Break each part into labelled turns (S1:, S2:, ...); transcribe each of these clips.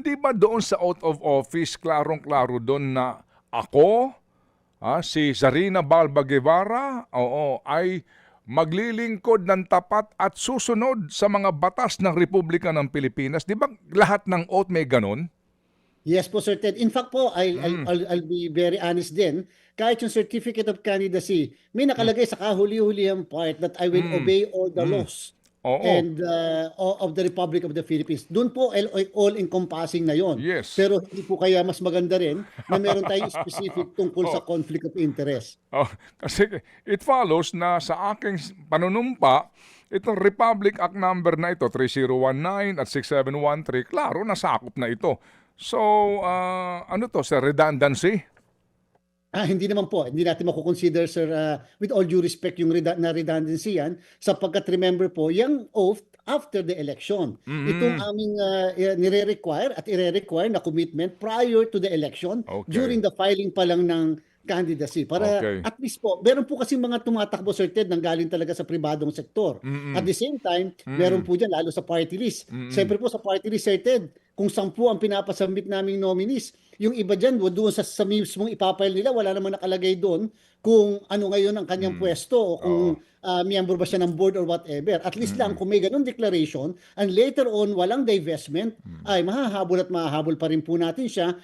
S1: Di ba doon sa out of office, klarong-klaro doon na ako, si Zarina Balba Guevara, oo, ay maglilingkod ng tapat at susunod sa mga batas ng Republika ng Pilipinas. Di ba lahat ng oath may ganon?
S2: Yes po, Sir Ted. In fact po,
S1: Mm.
S2: I'll be very honest din. Kahit yung Certificate of Candidacy, may
S1: Mm.
S2: nakalagay sa kahuli-hulihang part that I will
S1: Mm.
S2: obey all the
S1: Mm.
S2: laws
S1: Oo.
S2: and of the Republic of the Philippines. Doon po all-encompassing na yon.
S1: Yes.
S2: Pero hindi po kaya mas maganda rin na meron tayong specific tungkol sa
S1: Oh.
S2: conflict of interest.
S1: Oh, kasi it follows na sa aking panunumpa, itong Republic Act number na ito, 3019 at 6713, klaro, nasakop na ito. So, ano to, sa redundancy?
S2: Hindi naman po. Hindi natin makukonsider, sir, with all due respect, yung redundancy yan, sapagkat remember po, yung oath after the election. Itong aming nire-require at ire-require na commitment prior to the election,
S1: Okay.
S2: during the filing pa lang ng candidacy. Para
S1: Okay.
S2: at least po, meron po kasi mga tumatakbo, Sir Ted, nang galing talaga sa pribadong sektor. At the same time, meron po dyan, lalo sa party list. Siyempre po sa party list, Sir Ted, kung 10 ang pinapasubmit naming nominees, yung iba dyan, doon sa mismong ipapile nila, wala namang nakalagay doon kung ano ngayon ang kanyang pwesto o kung miyembro ba siya ng board or whatever. At least lang, kung may ganun declaration, and later on, walang divestment, ay mahahabol at mahahabol pa rin po natin siya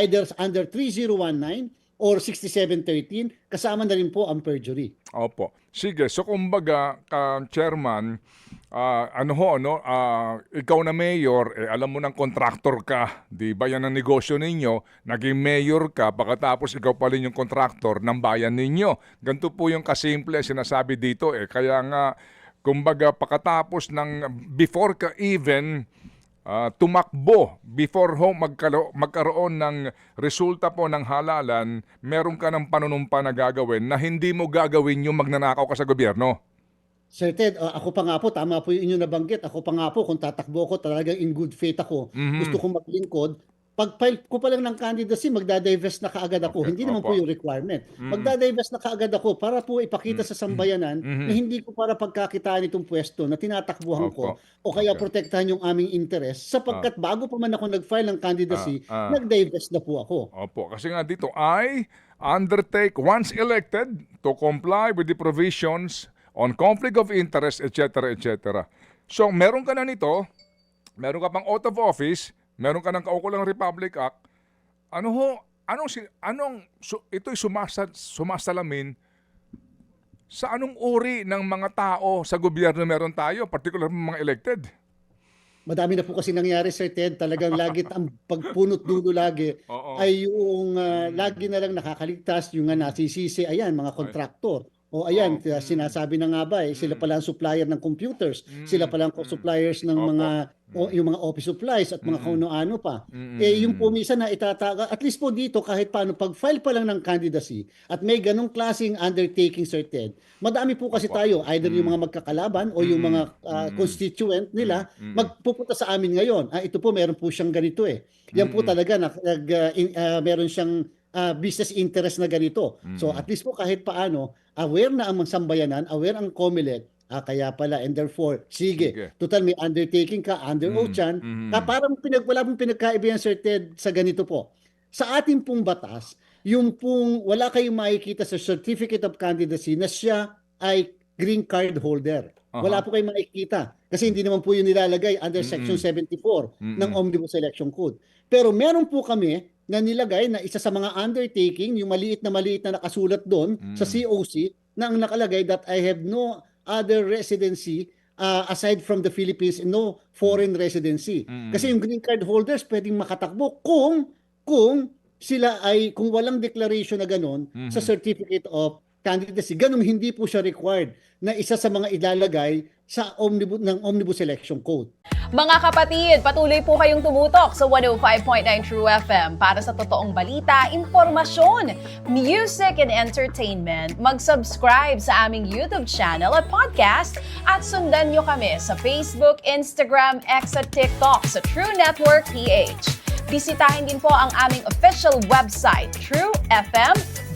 S2: either under 3019 or 6713, kasama na rin po ang perjury.
S1: Opo. Sige, so kumbaga, Chairman, ikaw na mayor, alam mo ng contractor ka, di ba yan ang negosyo ninyo, naging mayor ka, pagkatapos ikaw pa rin yung contractor ng bayan ninyo. Ganito po yung kasimple sinasabi dito kaya nga, kumbaga, pagkatapos ng, before ka even tumakbo, before magkaroon ng resulta po ng halalan, meron ka ng panunumpa na gagawin na hindi mo gagawin yung magnanakaw ka sa gobyerno.
S2: Sir Ted, ako pa nga po, tama po yung inyong nabanggit. Ako pa nga po, kung tatakbo ko, talagang in good faith ako. Gusto kong maglingkod. Pag-file ko pa lang ng candidacy, magdadivest na kaagad ako.
S1: Okay,
S2: Hindi naman po
S1: opo.
S2: yung requirement. Magdadivest na kaagad ako para po ipakita sa sambayanan na hindi ko para pagkakitaan itong pwesto na tinatakbuhan ko
S1: Opo.
S2: o kaya
S1: Okay.
S2: protektahan yung aming interest sapagkat bago pa man ako nag-file ng candidacy,
S1: Ah.
S2: nag-divest na po ako.
S1: Opo, kasi nga dito, I undertake once elected to comply with the provisions on conflict of interest, etc., etc. So, meron ka na nito, meron ka pang oath of office, meron ka ng kaukulang Republic Act, ito'y sumasalamin sa anong uri ng mga tao sa gobyerno meron tayo, particular mga elected?
S2: Madami na po kasi nangyari, Sir Ted. Talagang lagi ang pagpunot dulo lagi
S1: Oo.
S2: ay yung lagi na lang nakakaligtas, yung nga nasisisi, ayan, mga kontraktor. O ayan, sinasabi na nga ba, sila pala ang supplier ng computers, sila pala ang suppliers ng
S1: Opo.
S2: mga yung mga office supplies at mga kano-ano pa. Yung po minsan na itataga, at least po dito kahit paano, pag-file pa lang ng candidacy at may ganong klaseng undertaking, Sir Ted, madami po kasi tayo, either yung mga magkakalaban o yung mga constituent nila, magpupunta sa amin ngayon. Ito po, meron po siyang ganito Yan po talaga, meron siyang business interest na ganito. So at least po kahit paano, aware na ang sambayanan, aware ang COMELEC, kaya pala, and therefore, sige. Total may undertaking ka, under oath yan. Parang wala pong pinagkaiba yan, Sir Ted, sa ganito po. Sa ating pong batas, yung pong wala kayong makikita sa Certificate of Candidacy na siya ay green card holder. Wala po kayong makikita. Kasi hindi naman po yun nilalagay under Section 74 ng Omnibus Election Code. Pero meron po kami na nilagay na isa sa mga undertaking, yung maliit na nakasulat doon sa COC, na ang nakalagay that I have no other residency aside from the Philippines, no foreign residency. Kasi yung green card holders pwedeng makatakbo kung sila ay, kung walang declaration na ganun sa Certificate of Candidacy. Ganun hindi po siya required na isa sa mga ilalagay sa Omnibus Election Code.
S3: Mga kapatid, patuloy po kayong tumutok sa 105.9 True FM para sa totoong balita, impormasyon, music, and entertainment. Mag-subscribe sa aming YouTube channel at podcast at sundan nyo kami sa Facebook, Instagram, X at TikTok sa True Network PH. Bisitahin din po ang aming official website, truefm.ph.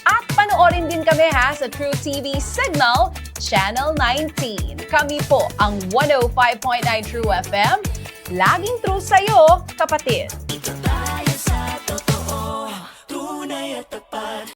S3: At panoorin din kami sa True TV Signal, Channel 19. Kami po ang 105.9 True FM, Laging true sa'yo, kapatid.